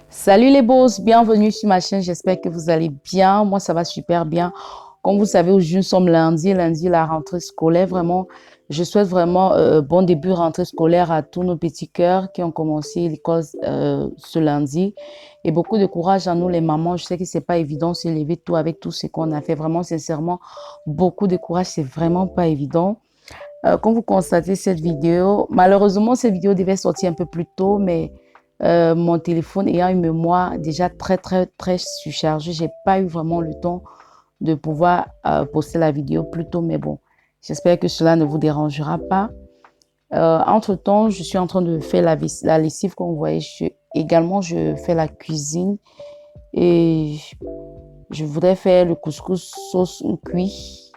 Salut les boss, bienvenue sur ma chaîne, j'espère que vous allez bien. Moi, ça va super bien. Comme vous savez, aujourd'hui, nous sommes lundi, la rentrée scolaire. Vraiment, je souhaite vraiment bon début rentrée scolaire à tous nos petits cœurs qui ont commencé l'école ce lundi. Et beaucoup de courage à nous les mamans. Je sais que c'est pas évident de se lever tôt avec tout ce qu'on a fait. Vraiment, sincèrement, beaucoup de courage, c'est vraiment pas évident. Comme vous constatez cette vidéo, malheureusement, cette vidéo devait sortir un peu plus tôt, mais mon téléphone ayant une mémoire déjà très surchargée, j'ai pas eu vraiment le temps de pouvoir poster la vidéo plus tôt, mais bon, j'espère que cela ne vous dérangera pas. Entre-temps, je suis en train de faire la lessive, comme vous voyez. Également, je fais la cuisine et je voudrais faire le couscous sauce cuit.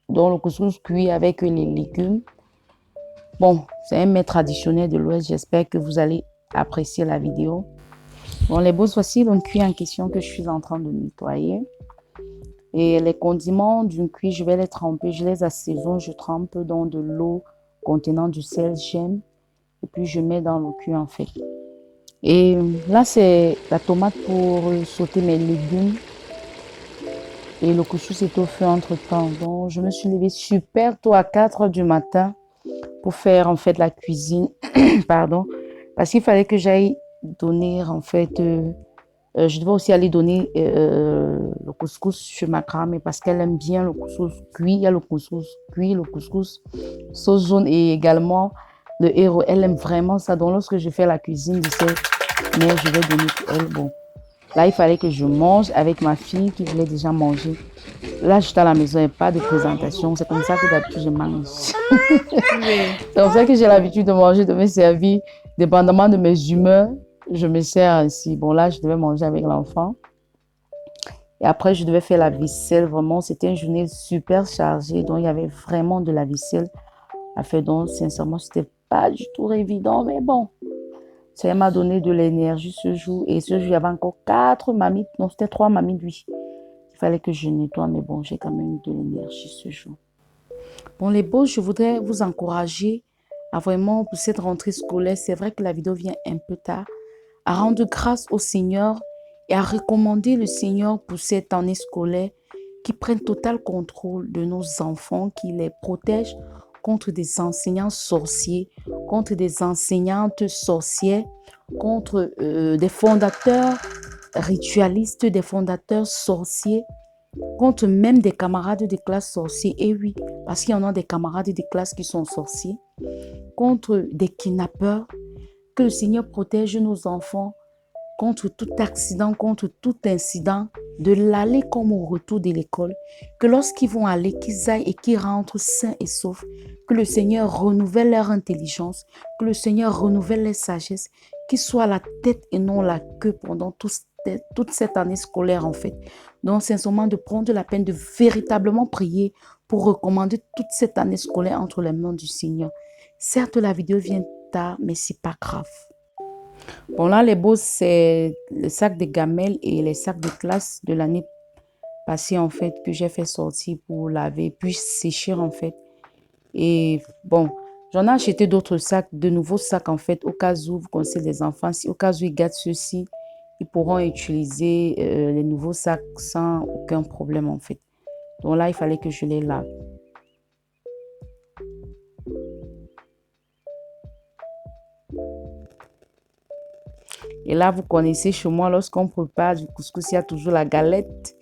Donc, le couscous cuit avec les légumes. Bon, c'est un mets traditionnel de l'Ouest. J'espère que vous allez apprécier la vidéo. Bon, les beaux, voici le cuit en question que je suis en train de nettoyer. Et les condiments d'une cuit, je vais les tremper. Je les assaisonne. Je trempe dans de l'eau contenant du sel, j'aime. Et puis, je mets dans le cuit en fait. Et là, c'est la tomate pour sauter mes légumes. Et le couscous est au feu entre-temps. Donc, je me suis levée super tôt à 4 h du matin pour faire en fait la cuisine. Pardon. Parce qu'il fallait que j'aille donner en fait... je devais aussi aller donner le couscous chez ma grand-mère parce qu'elle aime bien le couscous cuit. Il y a le couscous cuit, le couscous sauce jaune et également le héros. Elle aime vraiment ça. Donc, lorsque je fais la cuisine, je sais, mais je vais donner pour elle. Bon. Là, il fallait que je mange avec ma fille qui voulait déjà manger. Là, j'étais à la maison et pas de présentation. C'est comme ça que d'habitude, je mange. C'est comme ça que j'ai l'habitude de manger, de me servir. Dépendamment de mes humeurs, je me sers ainsi. Bon, là, je devais manger avec l'enfant. Et après, je devais faire la vaisselle. Vraiment, c'était une journée super chargée. Donc, il y avait vraiment de la vaisselle à faire. Donc, sincèrement, c'était pas du tout évident. Mais bon, ça m'a donné de l'énergie ce jour. Et ce jour, il y avait encore 4 mamites. Non, c'était 3 mamites, oui. Il fallait que je nettoie. Mais bon, j'ai quand même eu de l'énergie ce jour. Bon, les beaux, je voudrais vous encourager à vraiment, pour cette rentrée scolaire, c'est vrai que la vidéo vient un peu tard, à rendre grâce au Seigneur et à recommander le Seigneur pour cette année scolaire qui prenne total contrôle de nos enfants, qui les protège contre des enseignants sorciers, contre des enseignantes sorcières, contre des fondateurs ritualistes, des fondateurs sorciers, contre même des camarades de classe sorciers. Et oui, parce qu'il y en a des camarades de classe qui sont sorciers, contre des kidnappeurs. Que le Seigneur protège nos enfants contre tout accident, contre tout incident, de l'aller comme au retour de l'école. Que lorsqu'ils vont aller, qu'ils aillent et qu'ils rentrent sains et saufs. Que le Seigneur renouvelle leur intelligence, que le Seigneur renouvelle leur sagesse, qu'ils soient la tête et non la queue pendant toute cette année scolaire en fait. Donc, sincèrement, de prendre la peine de véritablement prier pour recommander toute cette année scolaire entre les mains du Seigneur. Certes, la vidéo vient tard, mais c'est pas grave. Bon, là, les beaux, c'est le sac de gamelles et les sacs de classe de l'année passée, en fait, que j'ai fait sortir pour laver, puis sécher, en fait. Et bon, j'en ai acheté d'autres sacs, de nouveaux sacs, en fait, au cas où vous connaissez les enfants, si au cas où ils gardent ceux-ci, ils pourront utiliser les nouveaux sacs sans aucun problème, en fait. Donc là, il fallait que je les lave. Et là, vous connaissez chez moi, lorsqu'on prépare du couscous, il y a toujours la galette.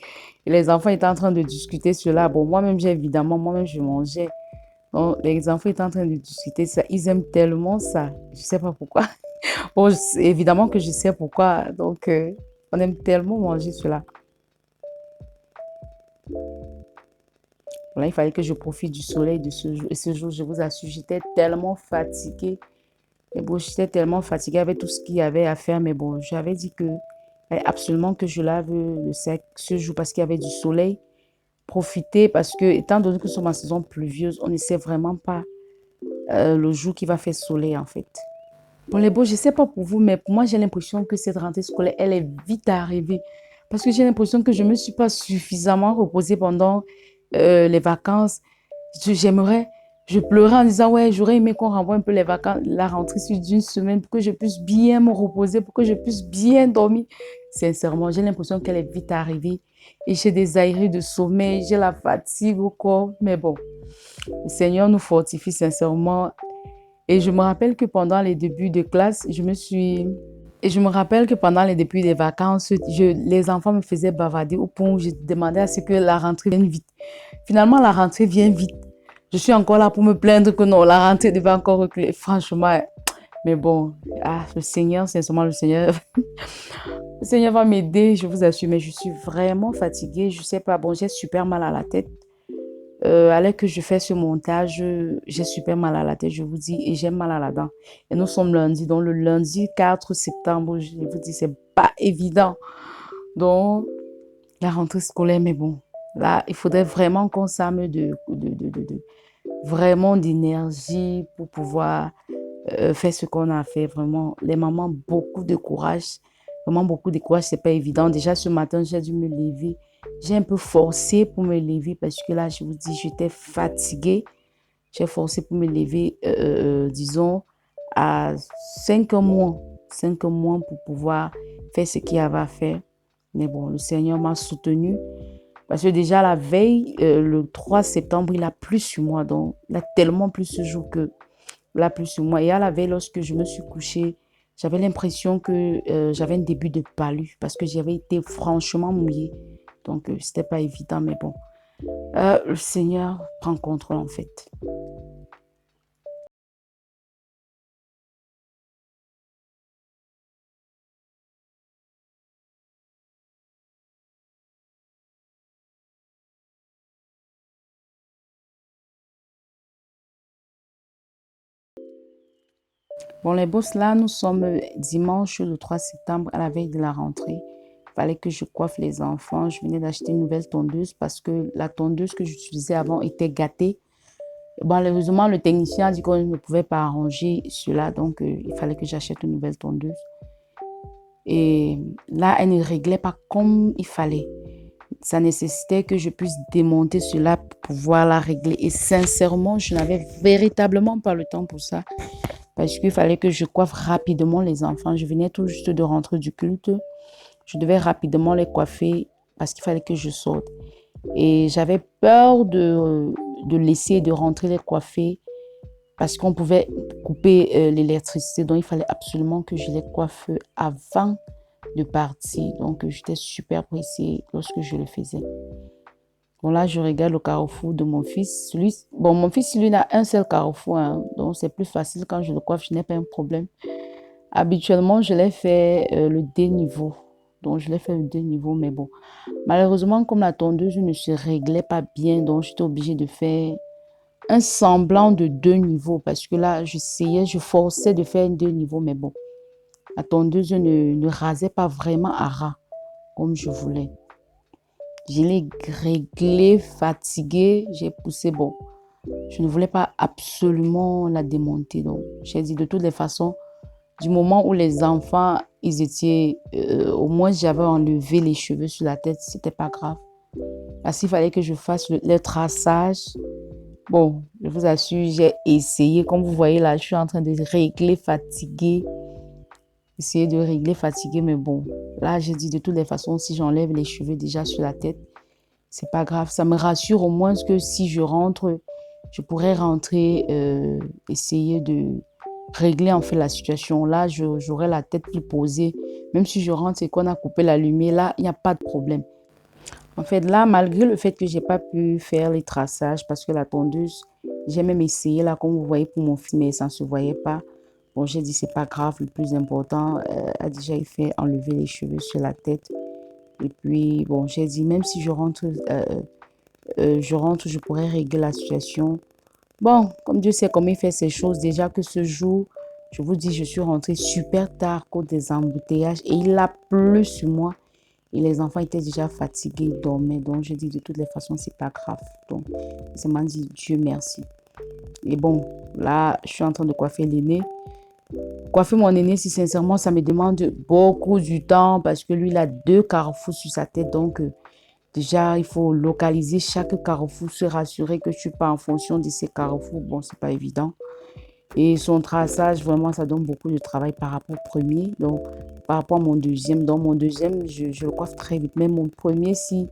Et les enfants étaient en train de discuter cela. Bon, moi-même, moi-même, je mangeais. Donc, les enfants étaient en train de discuter ça. Ils aiment tellement ça. Je ne sais pas pourquoi. Bon, évidemment que je sais pourquoi. Donc, on aime tellement manger cela. Là, il fallait que je profite du soleil de ce jour. Et ce jour, je vous assure, j'étais tellement fatiguée. Et bon, j'étais tellement fatiguée avec tout ce qu'il y avait à faire. Mais bon, j'avais dit que absolument que je lave le sac ce jour parce qu'il y avait du soleil. Profiter parce que, étant donné que nous sommes en saison pluvieuse, on ne sait vraiment pas le jour qui va faire soleil en fait. Bon, les beaux, je ne sais pas pour vous, mais pour moi, j'ai l'impression que cette rentrée scolaire, elle est vite arrivée. parce que j'ai l'impression que je ne me suis pas suffisamment reposée pendant les vacances. J'aimerais, je pleurais en disant, ouais, j'aurais aimé qu'on renvoie un peu les vacances, la rentrée sur d'une semaine pour que je puisse bien me reposer, pour que je puisse bien dormir. Sincèrement, j'ai l'impression qu'elle est vite arrivée et j'ai des aérés de sommeil, j'ai la fatigue au corps. Mais bon, le Seigneur nous fortifie sincèrement. Et je me rappelle que pendant les débuts de classe, et je me rappelle que pendant les débuts des vacances, les enfants me faisaient bavarder au point où je demandais à ce que la rentrée vienne vite. Finalement, la rentrée vient vite. Je suis encore là pour me plaindre que non, la rentrée devait encore reculer. Franchement, mais bon, le Seigneur, sincèrement, le Seigneur, le Seigneur va m'aider, je vous assure, mais je suis vraiment fatiguée. Je sais pas, bon, j'ai super mal à la tête. Alors que je fais ce montage, j'ai super mal à la tête, je vous dis, et j'ai mal à la dent. Et nous sommes lundi, donc le lundi 4 septembre, je vous dis, c'est pas évident. Donc, la rentrée scolaire, mais bon, là, il faudrait vraiment qu'on s'arme vraiment d'énergie pour pouvoir faire ce qu'on a fait. Vraiment, les mamans, beaucoup de courage. Vraiment, beaucoup de courage, c'est pas évident. Déjà, ce matin, j'ai dû me lever. J'ai un peu forcé pour me lever parce que là, je vous dis, j'étais fatiguée. J'ai forcé pour me lever, disons, à 5 mois. 5 mois pour pouvoir faire ce qu'il y avait à faire. Mais bon, le Seigneur m'a soutenue. Parce que déjà, la veille, le 3 septembre, il a plu sur moi. Donc, il a tellement plu ce jour que là plus sur moi. Et à la veille, lorsque je me suis couchée, j'avais l'impression que j'avais un début de palu parce que j'avais été franchement mouillée. Donc, c'était pas évident, mais bon. Le Seigneur prend contrôle en fait. Bon, les boss, là, nous sommes dimanche le 3 septembre à la veille de la rentrée. Il fallait que je coiffe les enfants. Je venais d'acheter une nouvelle tondeuse parce que la tondeuse que j'utilisais avant était gâtée. Bon, malheureusement, le technicien a dit qu'on ne pouvait pas arranger cela, donc il fallait que j'achète une nouvelle tondeuse. Et là, elle ne réglait pas comme il fallait. Ça nécessitait que je puisse démonter cela pour pouvoir la régler. Et sincèrement, je n'avais véritablement pas le temps pour ça. Parce qu'il fallait que je coiffe rapidement les enfants. Je venais tout juste de rentrer du culte. Je devais rapidement les coiffer parce qu'il fallait que je sorte. Et j'avais peur de laisser, de rentrer les coiffer parce qu'on pouvait couper l'électricité. Donc, il fallait absolument que je les coiffe avant de partir. Donc, j'étais super pressée lorsque je le faisais. Bon, là, je regarde le carrefour de mon fils. Bon, mon fils, lui, n'a un seul carrefour. Hein, donc, c'est plus facile quand je le coiffe. Je n'ai pas un problème. Habituellement, je l'ai fait le déniveau. Donc, je l'ai fait le déniveau, mais bon. Malheureusement, comme la tondeuse ne se réglait pas bien, donc j'étais obligée de faire un semblant de deux niveaux parce que là, j'essayais, je forçais de faire deux niveaux, mais bon, la tondeuse ne rasait pas vraiment à ras comme je voulais. Je l'ai réglée, fatiguée, j'ai poussé, bon, je ne voulais pas absolument la démonter. Donc, j'ai dit de toutes les façons, du moment où les enfants, ils étaient, au moins j'avais enlevé les cheveux sur la tête, c'était pas grave. Parce qu'il fallait que je fasse le traçage. Bon, je vous assure, j'ai essayé. Comme vous voyez là, je suis en train de régler fatiguée. Essayer de régler fatiguée, mais bon. Là, j'ai dit de toutes les façons, si j'enlève les cheveux déjà sur la tête, c'est pas grave. Ça me rassure au moins que si je rentre, je pourrais rentrer, essayer de régler en fait la situation. Là, j'aurai la tête plus posée. Même si je rentre et qu'on a coupé la lumière, là, il n'y a pas de problème. En fait, là, malgré le fait que j'ai pas pu faire les traçages parce que la tondeuse, j'ai même essayé là, comme vous voyez pour mon fils, mais ça ne se voyait pas. Bon, j'ai dit c'est pas grave, le plus important a déjà fait enlever les cheveux sur la tête. Et puis, bon, j'ai dit même si je rentre, je pourrais régler la situation. Bon, comme Dieu sait comment il fait ces choses, déjà que ce jour, je vous dis, je suis rentrée super tard à cause des embouteillages et il a plu sur moi. Et les enfants étaient déjà fatigués, ils dormaient. Donc, je dis de toutes les façons, c'est pas grave. Donc, je m'en dis Dieu merci. Et bon, là, je suis en train de coiffer l'aîné. Coiffer mon aîné, si sincèrement, ça me demande beaucoup du temps parce que lui, il a 2 carrefours sur sa tête. Donc, déjà, il faut localiser chaque carrefour, se rassurer que tu pars en fonction de ces carrefours. Bon, c'est pas évident. Et son traçage, vraiment, ça donne beaucoup de travail par rapport au premier. Donc, par rapport à mon deuxième. Donc, mon deuxième, je le coiffe très vite. Mais mon premier, si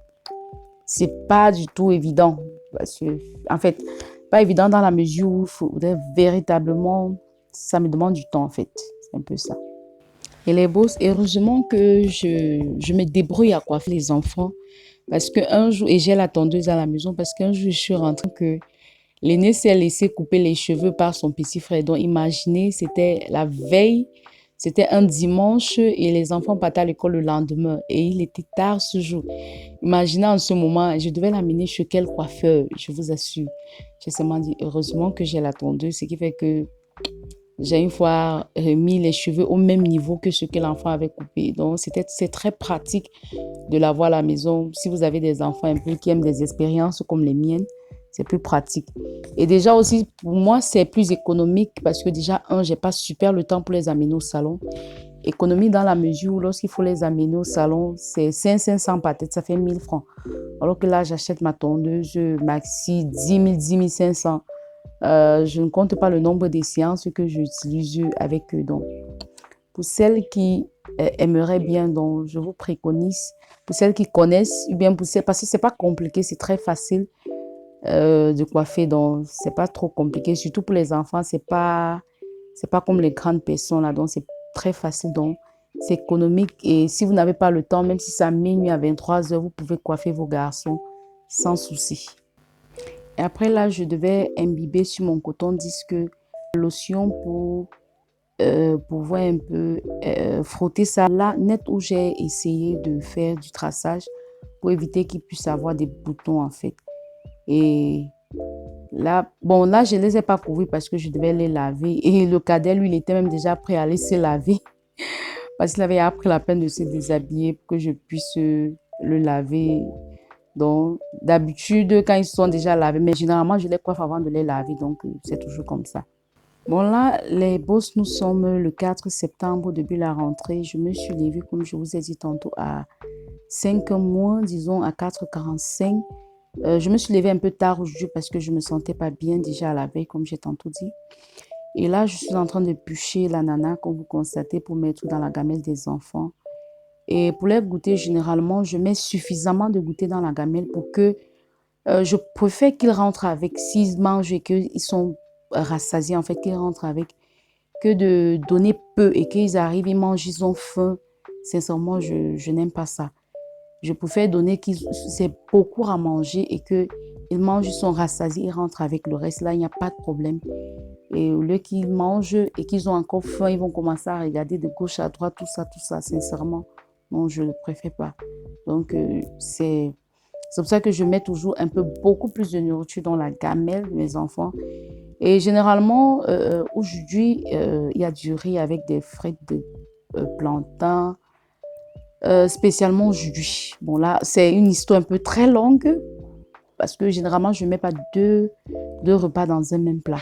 c'est pas du tout évident. Parce que, en fait, pas évident dans la mesure où il faudrait véritablement, ça me demande du temps, en fait. C'est un peu ça. Et les bosses, heureusement que je me débrouille à coiffer les enfants. Parce qu'un jour, et j'ai la tondeuse à la maison, parce qu'un jour, je suis rentrée que l'aîné s'est laissé couper les cheveux par son petit frère. Donc, imaginez, c'était la veille, c'était un dimanche et les enfants partaient à l'école le lendemain. Et il était tard ce jour. Imaginez en ce moment, je devais l'amener chez quel coiffeur, je vous assure. J'ai seulement dit, heureusement que j'ai la tondeuse, ce qui fait que j'ai une fois mis les cheveux au même niveau que ce que l'enfant avait coupé. Donc, c'est très pratique de l'avoir à la maison. Si vous avez des enfants un peu qui aiment des expériences comme les miennes, c'est plus pratique. Et déjà aussi, pour moi, c'est plus économique parce que déjà, j'ai pas super le temps pour les amener au salon. Économie dans la mesure où lorsqu'il faut les amener au salon, c'est 500 par tête, ça fait 1000 francs. Alors que là, j'achète ma tondeuse maxi 10 500. Je ne compte pas le nombre de séances que j'utilise avec eux. Donc, pour celles qui aimeraient bien, donc je vous préconise, pour celles qui connaissent, ou bien pour celles, parce que c'est pas compliqué, c'est très facile de coiffer, donc c'est pas trop compliqué. Surtout pour les enfants, c'est pas comme les grandes personnes là, donc c'est très facile, donc c'est économique. Et si vous n'avez pas le temps, même si c'est à minuit à 23 heures, vous pouvez coiffer vos garçons sans souci. Et après là, je devais imbiber sur mon coton-disque lotion pour pouvoir un peu frotter ça là net où j'ai essayé de faire du traçage pour éviter qu'il puisse avoir des boutons en fait. Et là, bon, là, je ne les ai pas couverts parce que je devais les laver. Et le cadet, lui, il était même déjà prêt à aller se laver parce qu'il avait pris la peine de se déshabiller pour que je puisse le laver. Donc, d'habitude, quand ils sont déjà lavés, mais généralement, je les coiffe avant de les laver. Donc, c'est toujours comme ça. Bon, là, les bosses, nous sommes le 4 septembre, depuis la rentrée. Je me suis levée, comme je vous ai dit tantôt, à 5 mois, disons à 4h45. Je me suis levée un peu tard aujourd'hui parce que je ne me sentais pas bien déjà à la veille, comme j'ai tantôt dit. Et là, je suis en train de bûcher l'ananas, comme vous constatez, pour mettre dans la gamelle des enfants. Et pour les goûter, généralement, je mets suffisamment de goûter dans la gamelle pour que je préfère qu'ils rentrent avec, s'ils mangent et qu'ils sont rassasiés, en fait, qu'ils rentrent avec, que de donner peu et qu'ils arrivent, ils mangent, ils ont faim. Sincèrement, je n'aime pas ça. Je préfère donner qu'ils c'est beaucoup à manger et qu'ils mangent, ils sont rassasiés, ils rentrent avec le reste. Là, il n'y a pas de problème. Et au lieu qu'ils mangent et qu'ils ont encore faim, ils vont commencer à regarder de gauche à droite, tout ça, sincèrement. Non, je ne le préfère pas. Donc, c'est pour ça que je mets toujours un peu beaucoup plus de nourriture dans la gamelle de mes enfants. Et généralement, aujourd'hui, il y a du riz avec des frites de plantain, spécialement aujourd'hui. Bon, là, c'est une histoire un peu très longue parce que généralement, je ne mets pas deux repas dans un même plat.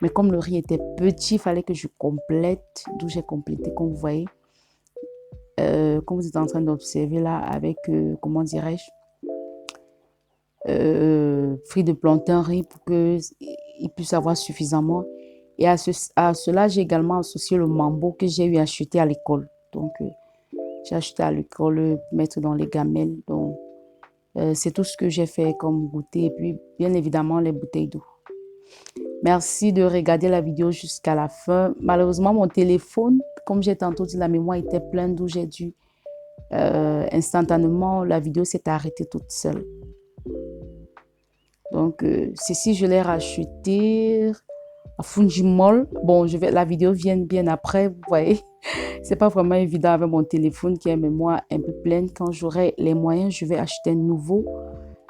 Mais comme le riz était petit, il fallait que je complète, d'où j'ai complété, comme vous voyez. Comme vous êtes en train d'observer là, avec, comment dirais-je, fruits de plantain, riz pour qu'il puisse avoir suffisamment. Et à cela, j'ai également associé le mambo que j'ai eu acheté à l'école. Donc, j'ai acheté à l'école pour mettre dans les gamelles. Donc, c'est tout ce que j'ai fait comme goûter. Et puis, bien évidemment, les bouteilles d'eau. Merci de regarder la vidéo jusqu'à la fin. Malheureusement, mon téléphone, comme j'ai tantôt dit, la mémoire était pleine d'où j'ai dû instantanément, la vidéo s'est arrêtée toute seule. Donc, ceci, je l'ai racheté à Fujimol. Bon, la vidéo vient bien après, vous voyez. C'est pas vraiment évident avec mon téléphone qui a une mémoire un peu pleine. Quand j'aurai les moyens, je vais acheter un nouveau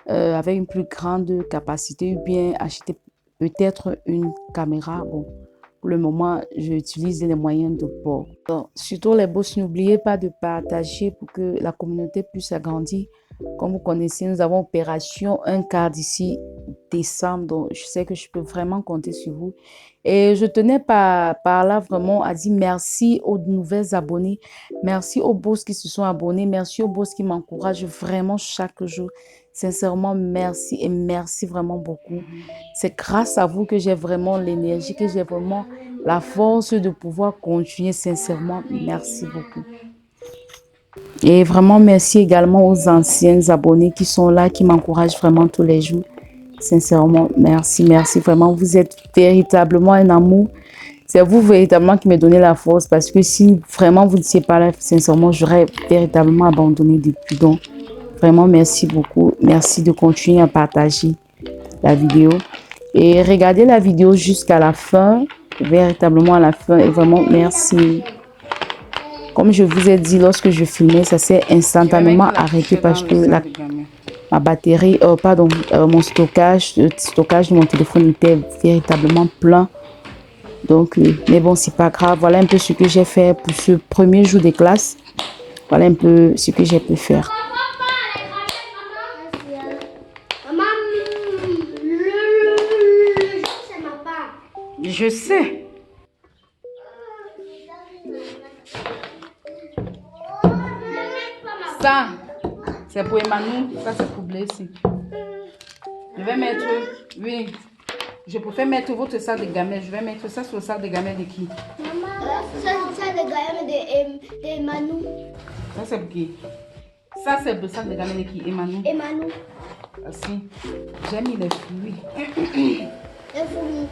avec une plus grande capacité ou bien acheter peut-être une caméra. Bon, pour le moment, j'utilise les moyens de bord. Donc, surtout les boss, n'oubliez pas de partager pour que la communauté puisse agrandir. Comme vous connaissez, nous avons opération un quart d'ici décembre. Donc, je sais que je peux vraiment compter sur vous. Et je tenais par là vraiment à dire merci aux nouvelles abonnés. Merci aux boss qui se sont abonnés. Merci aux boss qui m'encouragent vraiment chaque jour. Sincèrement, merci et merci vraiment beaucoup. C'est grâce à vous que j'ai vraiment l'énergie, que j'ai vraiment la force de pouvoir continuer. Sincèrement, merci beaucoup. Et vraiment, merci également aux anciens abonnés qui sont là, qui m'encouragent vraiment tous les jours. Sincèrement, merci, merci. Vraiment, vous êtes véritablement un amour. C'est vous véritablement qui me donnez la force parce que si vraiment vous n'étiez pas là, sincèrement, j'aurais véritablement abandonné depuis. Donc, vraiment, merci beaucoup. Merci de continuer à partager la vidéo. Et regardez la vidéo jusqu'à la fin, véritablement à la fin. Et vraiment, merci. Comme je vous ai dit, lorsque je filmais, ça s'est instantanément arrêté parce que ma batterie, mon stockage, le stockage de mon téléphone était véritablement plein. Donc, mais bon, c'est pas grave. Voilà un peu ce que j'ai fait pour ce premier jour de classe. Voilà un peu ce que j'ai pu faire. Je sais. Ça, c'est pour Emmanuel. Ça, c'est pour Blessing. Je vais mettre, oui, je préfère mettre votre sac de gamelle. Je vais mettre ça sur le sac de gamelle de qui? Maman, ça c'est le gamelle d'Emmanuel. Ça, c'est pour qui? Ça, c'est le sac de gamelle de qui? Emmanuel. Emmanuel. Ah, si. J'ai mis les fruits. Les fruits.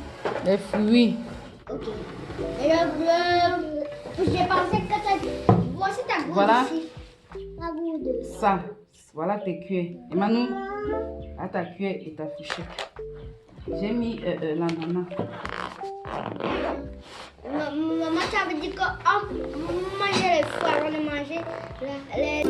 Les fruits. Ok. Et j'ai pensé que ça. Voici ta gourde. Voilà. Ici. Ta gourde. Ça. Voilà tes cuillères. Emmanuel, à ta cuillère et ta fourchette. J'ai mis l'ananas. Maman, ça veut dire qu'on mangeait les fruits avant de manger les.